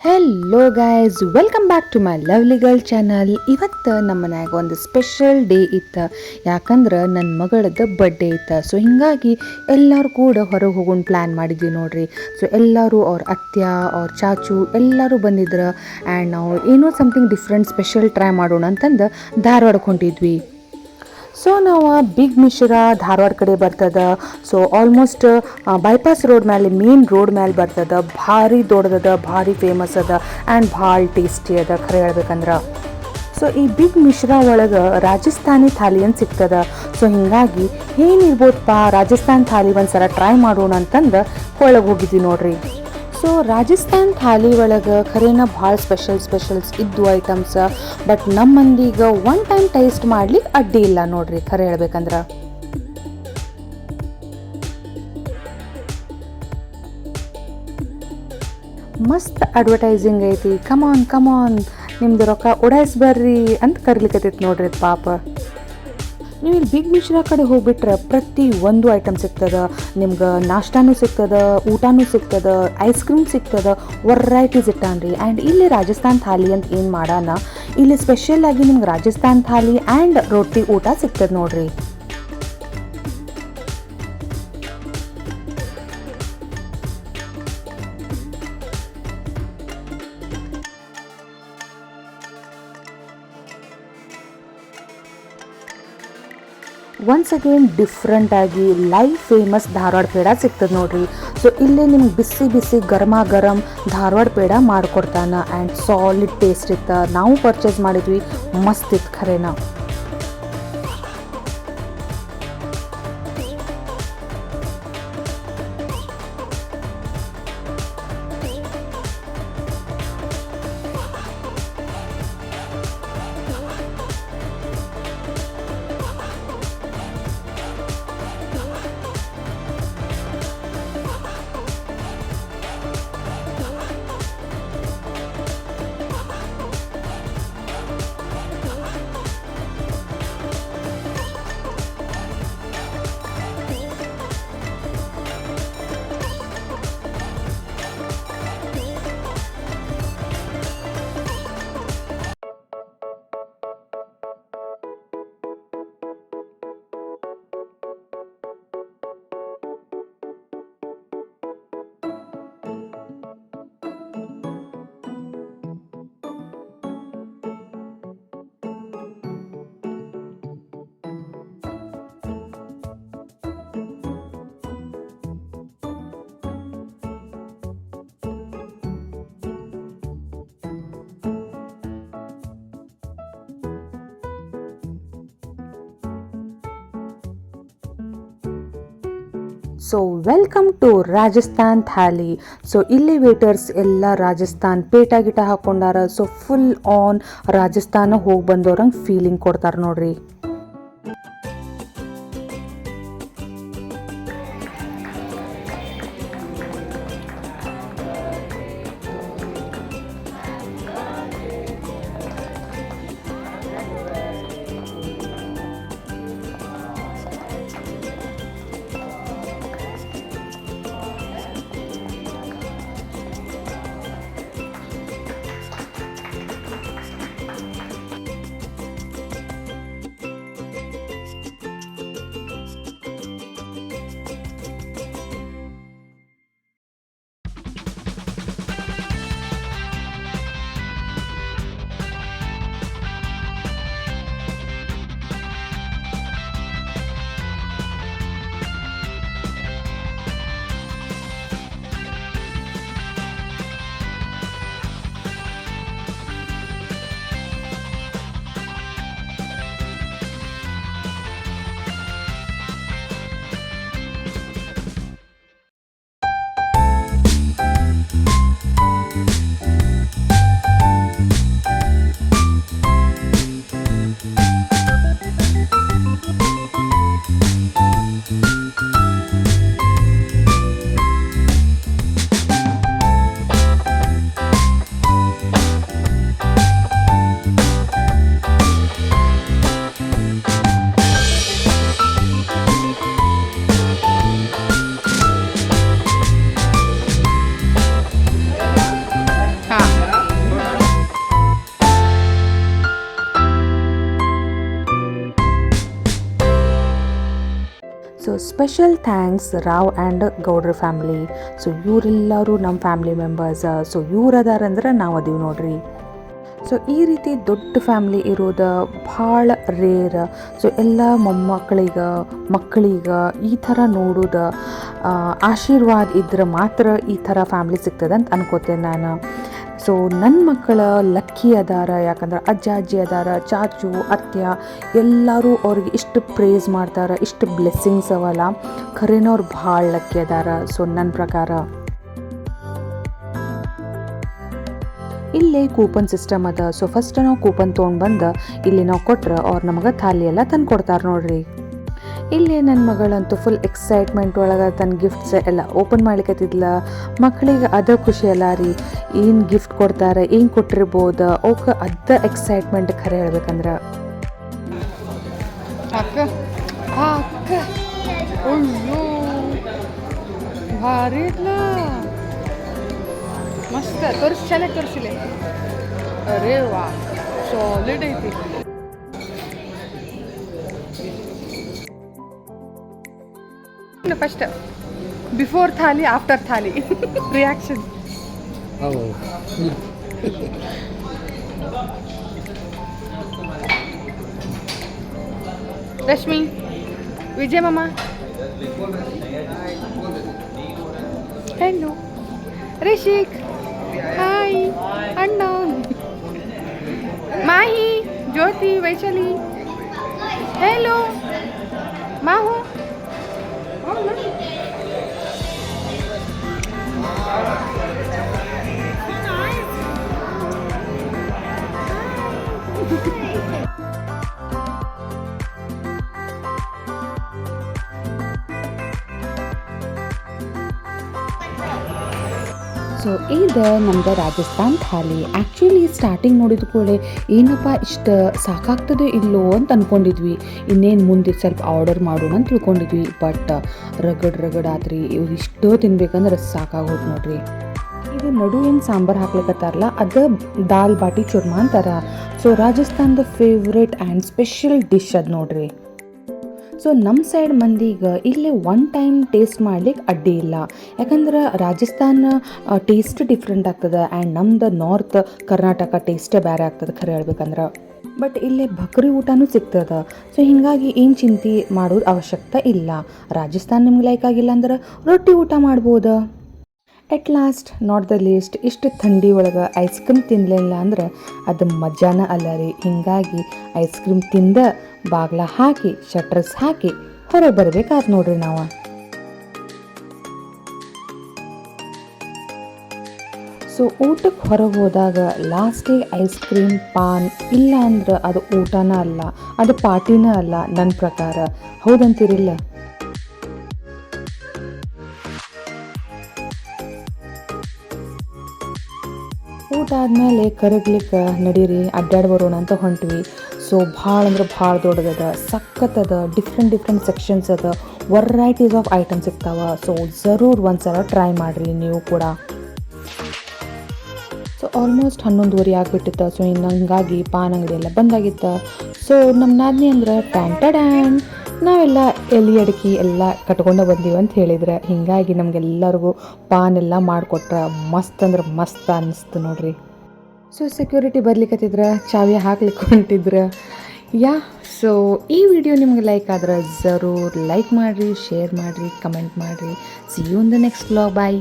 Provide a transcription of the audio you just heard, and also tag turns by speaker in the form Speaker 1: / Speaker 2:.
Speaker 1: Hello guys, welcome back to my lovely girl channel. ಇವತ್ತು ನಮ್ಮ ಮನ್ಯಾಗ ಒಂದು ಸ್ಪೆಷಲ್ ಡೇ ಇತ್ತು. ಯಾಕಂದ್ರೆ ನನ್ನ ಮಗಳದ್ದು ಬರ್ಡೇ ಇತ್ತು. ಸೊ ಹೀಗಾಗಿ ಎಲ್ಲರೂ ಕೂಡ ಹೊರಗೆ ಹೋಗೋಣ ಪ್ಲ್ಯಾನ್ ಮಾಡಿದ್ವಿ ನೋಡ್ರಿ. ಸೊ ಎಲ್ಲರೂ ಅವ್ರ ಅತ್ಯ ಅವ್ರ ಚಾಚು ಎಲ್ಲರೂ ಬಂದಿದ್ರು. ಆ್ಯಂಡ್ ನಾವು ಏನೋ ಸಮಥಿಂಗ್ ಡಿಫ್ರೆಂಟ್ ಸ್ಪೆಷಲ್ ಟ್ರೈ ಮಾಡೋಣ ಅಂತಂದು ಧಾರವಾಡಕ್ಕೆ ಹೊಂಟಿದ್ವಿ. ಸೊ ನಾವು ಬಿಗ್ ಮಿಶ್ರಾ ಧಾರವಾಡ ಕಡೆ ಬರ್ತದ. ಸೊ ಆಲ್ಮೋಸ್ಟ್ ಬೈಪಾಸ್ ರೋಡ್ ಮೇಲೆ ಮೇನ್ ರೋಡ್ ಮೇಲೆ ಬರ್ತದ. ಭಾರಿ ದೊಡ್ಡದದ, ಭಾರಿ ಫೇಮಸ್ ಅದ ಆ್ಯಂಡ್ ಭಾಳ ಟೇಸ್ಟಿ ಅದ ಖರೆ ಹೇಳ್ಬೇಕಂದ್ರೆ. ಸೊ ಈ ಬಿಗ್ ಮಿಶ್ರಾ ಒಳಗೆ ರಾಜಸ್ಥಾನಿ ಥಾಲಿ ಅಂತ ಸಿಗ್ತದ. ಸೊ ಹೀಗಾಗಿ ಏನಿರ್ಬೋದಪ್ಪ ರಾಜಸ್ಥಾನ್ ಥಾಲಿ ಒಂದ್ಸಲ ಟ್ರೈ ಮಾಡೋಣ ಅಂತಂದು ಒಳಗೆ ಹೋಗಿದ್ವಿ ನೋಡ್ರಿ. ಸೊ ರಾಜಸ್ಥಾನ್ ಥಾಲಿ ಒಳಗೆ ಖರೇನ ಭಾಳ ಸ್ಪೆಷಲ್ಸ್ ಇದ್ದು ಐಟಮ್ಸ್. ಬಟ್ ನಮ್ಮ ಮಂದಿಗೆ ಒನ್ ಟೈಮ್ ಟೇಸ್ಟ್ ಮಾಡ್ಲಿಕ್ಕೆ ಅಡ್ಡಿ ಇಲ್ಲ ನೋಡ್ರಿ ಖರೆ ಹೇಳ್ಬೇಕಂದ್ರೆ. ಮಸ್ತ್ ಅಡ್ವರ್ಟೈಸಿಂಗ್ ಐತಿ. ಕಮಾನ್ ನಿಮ್ದು ರೊಕ್ಕ ಉಡಾಯಿಸ್ ಬರ್ರಿ ಅಂತ ಕರ್ಲಿಕ್ಕತ್ತೈತಿ ನೋಡ್ರಿ ಪಾಪ. ನೀವು ಇಲ್ಲಿ ಬಿಗ್ ಮಿಶ್ರಾ ಕಡೆ ಹೋಗ್ಬಿಟ್ರೆ ಪ್ರತಿ ಒಂದು ಐಟಮ್ ಸಿಗ್ತದೆ ನಿಮ್ಗೆ. ನಾಷ್ಟಾನೂ ಸಿಗ್ತದೆ, ಊಟನೂ ಸಿಗ್ತದೆ, ಐಸ್ ಕ್ರೀಮ್ ಸಿಗ್ತದೆ, ವೆರೈಟೀಸ್ ಇಟ್ಟಾನ್ರಿ. ಆ್ಯಂಡ್ ಇಲ್ಲಿ ರಾಜಸ್ಥಾನ್ ಥಾಲಿ ಅಂತ ಏನು ಮಾಡೋಣ, ಇಲ್ಲಿ ಸ್ಪೆಷಲ್ ಆಗಿ ನಿಮ್ಗೆ ರಾಜಸ್ಥಾನ್ ಥಾಲಿ ಆ್ಯಂಡ್ ರೊಟ್ಟಿ ಊಟ ಸಿಗ್ತದೆ ನೋಡ್ರಿ. ಒನ್ಸ್ ಅಗೇನ್ ಡಿಫ್ರೆಂಟ್ ಆಗಿ ಲೈವ್ ಫೇಮಸ್ ಧಾರವಾಡ ಪೇಡ ಸಿಗ್ತದೆ ನೋಡ್ರಿ. ಸೊ ಇಲ್ಲೇ ನಿಮ್ಗೆ ಬಿಸಿ ಗರಮ ಧಾರವಾಡ ಪೇಡ ಮಾಡಿಕೊಡ್ತಾನೆ. ಆ್ಯಂಡ್ ಸಾಲಿಡ್ ಟೇಸ್ಟ್ ಇತ್ತು. ನಾವು ಪರ್ಚೇಸ್ ಮಾಡಿದ್ವಿ, ಮಸ್ತ್ ಇತ್ತು ಖರೇನ. So welcome to Rajasthan thali. So ಇಲ್ಲಿ ವೇಟರ್ಸ್ ಎಲ್ಲ ರಾಜಸ್ಥಾನ್ ಪೇಟ ಗಿಟ ಹಾಕೊಂಡಾರ. ಸೊ ಫುಲ್ ಆನ್ ರಾಜಸ್ಥಾನ ಹೋಗಿ ಬಂದವ್ರಂಗೆ ಫೀಲಿಂಗ್ ಕೊಡ್ತಾರೆ ನೋಡ್ರಿ. ಸ್ಪೆಷಲ್ ಥ್ಯಾಂಕ್ಸ್ ರಾವ್ ಆ್ಯಂಡ್ ಗೌಡ್ರ ಫ್ಯಾಮ್ಲಿ. ಸೊ ಇವರೆಲ್ಲರೂ ನಮ್ಮ ಫ್ಯಾಮ್ಲಿ ಮೆಂಬರ್ಸ್. ಸೊ ಇವ್ರು ಅದಾರಂದ್ರೆ ನಾವು ಅದೀವಿ ನೋಡ್ರಿ. ಸೊ ಈ ರೀತಿ ದೊಡ್ಡ ಫ್ಯಾಮ್ಲಿ ಇರೋದು ಭಾಳ ರೇರ್. ಸೊ ಎಲ್ಲ ಮಕ್ಕಳಿಗೆ ಈ ಥರ ನೋಡೋದು ಆಶೀರ್ವಾದ ಇದ್ರೆ ಮಾತ್ರ ಈ ಥರ ಫ್ಯಾಮ್ಲಿ ಸಿಗ್ತದೆ ಅಂತ ಅನ್ಕೋತೇನೆ ನಾನು. ಸೊ ನನ್ನ ಮಕ್ಕಳ ಲಕ್ಕಿ ಅದಾರ, ಯಾಕಂದ್ರೆ ಅಜ್ಜ ಅಜ್ಜಿ ಅದಾರ, ಚಾಚು ಅತ್ಯ ಎಲ್ಲರೂ ಅವ್ರಿಗೆ ಇಷ್ಟು ಪ್ರೇಸ್ ಮಾಡ್ತಾರೆ, ಇಷ್ಟು ಬ್ಲೆಸ್ಸಿಂಗ್ಸ್ ಅವಲ್ಲ, ಖರೇನವ್ರು ಭಾಳ ಲಕ್ಕಿ ಅದಾರ. ಸೊ ನನ್ನ ಪ್ರಕಾರ ಇಲ್ಲೇ ಕೂಪನ್ ಸಿಸ್ಟಮ್ ಅದ. ಸೊ ಫಸ್ಟ್ ನಾವು ಕೂಪನ್ ತೊಗೊಂಡು ಬಂದು ಇಲ್ಲಿ ನಾವು ಕೊಟ್ರೆ ಅವ್ರು ನಮಗೆ ಥಾಲಿ ಎಲ್ಲ ತಂದು ಕೊಡ್ತಾರೆ ನೋಡ್ರಿ. ಇಲ್ಲಿ ನನ್ನ ಮಗಳಂತೂ ಫುಲ್ ಎಕ್ಸೈಟ್ಮೆಂಟ್ ಒಳಗೆ ತನ್ನ ಗಿಫ್ಟ್ಸ್ ಎಲ್ಲ ಓಪನ್ ಮಾಡ್ಲಿಕ್ಕತ್ತಿದ್ಲ. ಮಕ್ಕಳಿಗೆ ಅದ ಖುಷಿ ಅಲ್ಲ ರೀ, ಏನು ಗಿಫ್ಟ್ ಕೊಡ್ತಾರೆ, ಏನು ಕೊಟ್ಟಿರ್ಬೋದು, ಅವಕ್ಕೆ ಅದ ಎಕ್ಸೈಟ್ಮೆಂಟ್ ಖರೆ ಹೇಳ್ಬೇಕಂದ್ರೆ.
Speaker 2: ಭಾರಿ ಮಸ್ತ್ ತೋರಿಸಿ, ಚೆನ್ನಾಗಿ ತೋರಿಸಿಲ್ಲ. ಅರೇ ವಾ, ಸಾಲಿಡ್ ಐತಿ. First before thali after thali reaction. Rashmi, Vijaya ಮಾಮ, ಹೆಣ್ಣು, ರಿಷಿಕ್, ಹಾಯ್ ಅಣ್ಣ, ಮಾಹಿ, ಜ್ಯೋತಿ, ವೈಶಾಲಿ, ಹೆಲೋ ಮಾಹು.
Speaker 1: ಸೊ ಇದು ನಮ್ಮದು ರಾಜಸ್ಥಾನ್ ಥಾಲಿ. ಆ್ಯಕ್ಚುಲಿ ಸ್ಟಾರ್ಟಿಂಗ್ ನೋಡಿದ ಕೂಡಲೇ ಏನಪ್ಪ ಇಷ್ಟು ಸಾಕಾಗ್ತದೆ ಇಲ್ಲೋ ಅಂತ ಅಂದ್ಕೊಂಡಿದ್ವಿ. ಇನ್ನೇನು ಮುಂದೆ ಸ್ವಲ್ಪ ಆರ್ಡರ್ ಮಾಡೋಣ ಅಂತ ತಿಳ್ಕೊಂಡಿದ್ವಿ. ಬಟ್ ರಗಡ್ ಆದ್ರಿ, ಇವು ಇಷ್ಟೋ ತಿನ್ಬೇಕಂದ್ರೆ ಸಾಕಾಗೋದು ನೋಡ್ರಿ. ಇದು ನಡು ಏನು ಸಾಂಬಾರು ಹಾಕ್ಲಿಕ್ಕತ್ತಾರಲ್ಲ, ಅದು ದಾಲ್ ಬಾಟಿ ಚೂರ್ಮಾ ಅಂತಾರ. ಸೊ ರಾಜಸ್ಥಾನದ ಫೇವ್ರೇಟ್ ಆ್ಯಂಡ್ ಸ್ಪೆಷಲ್ ಡಿಶ್ ಅದು ನೋಡ್ರಿ. ಸೊ ನಮ್ಮ ಸೈಡ್ ಮಂದಿಗೆ ಇಲ್ಲಿ ಒನ್ ಟೈಮ್ ಟೇಸ್ಟ್ ಮಾಡ್ಲಿಕ್ಕೆ ಅಡ್ಡಿ ಇಲ್ಲ, ಯಾಕಂದ್ರೆ ರಾಜಸ್ಥಾನ ಟೇಸ್ಟ್ ಡಿಫ್ರೆಂಟ್ ಆಗ್ತದೆ ಆ್ಯಂಡ್ ನಮ್ದು ನಾರ್ತ್ ಕರ್ನಾಟಕ ಟೇಸ್ಟೇ ಬೇರೆ ಆಗ್ತದೆ ಖರೆ ಹೇಳ್ಬೇಕಂದ್ರೆ. ಬಟ್ ಇಲ್ಲೇ ಬಕ್ರಿ ಊಟನೂ ಸಿಗ್ತದೆ. ಸೊ ಹೀಗಾಗಿ ಏನು ಚಿಂತೆ ಮಾಡೋದು ಅವಶ್ಯಕತೆ ಇಲ್ಲ. ರಾಜಸ್ಥಾನ ನಿಮ್ಗೆ ಲೈಕ್ ಆಗಿಲ್ಲ ಅಂದ್ರೆ ರೊಟ್ಟಿ ಊಟ ಮಾಡ್ಬೋದು. ಎಟ್ ಲಾಸ್ಟ್ ನಾಟ್ ದ ಲೀಸ್ಟ್, ಇಷ್ಟು ಥಂಡಿ ಒಳಗೆ ಐಸ್ ಕ್ರೀಮ್ ತಿನ್ನಲಿಲ್ಲ ಅಂದ್ರೆ ಅದು ಮಜಾನ ಅಲ್ಲ ರೀ. ಹೀಗಾಗಿ ಐಸ್ ಕ್ರೀಮ್ ತಿಂದ ಬಾಗ್ಲ ಹಾಕಿ ಶಟ್ರಸ್ ಹಾಕಿ ಹೊರಗೆ ಬರ್ಬೇಕಾದ್ ನೋಡ್ರಿ ನಾವು. ಸೊ ಊಟಕ್ಕೆ ಹೊರಗೆ ಹೋದಾಗ ಲಾಸ್ಟಿಗೆ ಐಸ್ ಕ್ರೀಮ್ ಪಾನ್ ಇಲ್ಲ ಅಂದ್ರೆ ಅದು ಊಟನ ಅಲ್ಲ, ಅದು ಪಾರ್ಟಿನ ಅಲ್ಲ ನನ್ನ ಪ್ರಕಾರ. ಹೌದಂತೀರಿಲ್ಲ? ಊಟ ಆದಮೇಲೆ ಕರಗ್ಲಿಕ್ಕೆ ನಡೀರಿ ಅಡ್ಡಾಡಿ ಬರೋಣ ಅಂತ ಹೊಂಟ್ವಿ. ಸೊ ಭಾಳ ಅಂದ್ರೆ ಭಾಳ ದೊಡ್ಡದದ, ಸಖತ್ತದ, ಡಿಫ್ರೆಂಟ್ ಸೆಕ್ಷನ್ಸ್ ಅದ, ವೆರೈಟೀಸ್ ಆಫ್ ಐಟಮ್ಸ್ ಸಿಗ್ತಾವ. ಸೊ ಜರೂರ್ ಒಂದ್ಸಲ ಟ್ರೈ ಮಾಡಿರಿ ನೀವು ಕೂಡ. ಸೊ ಆಲ್ಮೋಸ್ಟ್ 11:30 ಆಗಿಬಿಟ್ಟಿತ್ತು. ಸೊ ಇನ್ನು ಹಂಗಾಗಿ ಪಾನ್ ಅಂಗಡಿ ಎಲ್ಲ ಬಂದಾಗಿತ್ತು. ಸೊ ನಮ್ಮ ನಾದಿನಿ ಅಂದ್ರೆ ಟ್ಯಾನ್ ನಾವೆಲ್ಲ ಎಲೆ ಅಡಿಕೆ ಎಲ್ಲ ಕಟ್ಕೊಂಡು ಬಂದೀವಿ ಅಂತ ಹೇಳಿದ್ರೆ, ಹೀಗಾಗಿ ನಮಗೆಲ್ಲರಿಗೂ ಪಾನ್ ಎಲ್ಲ ಮಾಡಿಕೊಟ್ರೆ ಮಸ್ತ್ ಅಂದ್ರೆ ಮಸ್ತ್ ಅನ್ನಿಸ್ತು ನೋಡ್ರಿ. ಸೊ ಸೆಕ್ಯೂರಿಟಿ ಬರ್ಲಿಕ್ಕತ್ತಿದ್ರೆ ಚಾವಿ ಹಾಕ್ಲಿಕ್ಕೆ ಹೊಂಟಿದ್ರೆ ಸೊ ಈ ವಿಡಿಯೋ ನಿಮ್ಗೆ ಲೈಕ್ ಆದ್ರೆ ಜರೂರ್ ಲೈಕ್ ಮಾಡಿರಿ, ಶೇರ್ ಮಾಡಿರಿ, ಕಮೆಂಟ್ ಮಾಡಿರಿ. See you in the next vlog. Bye.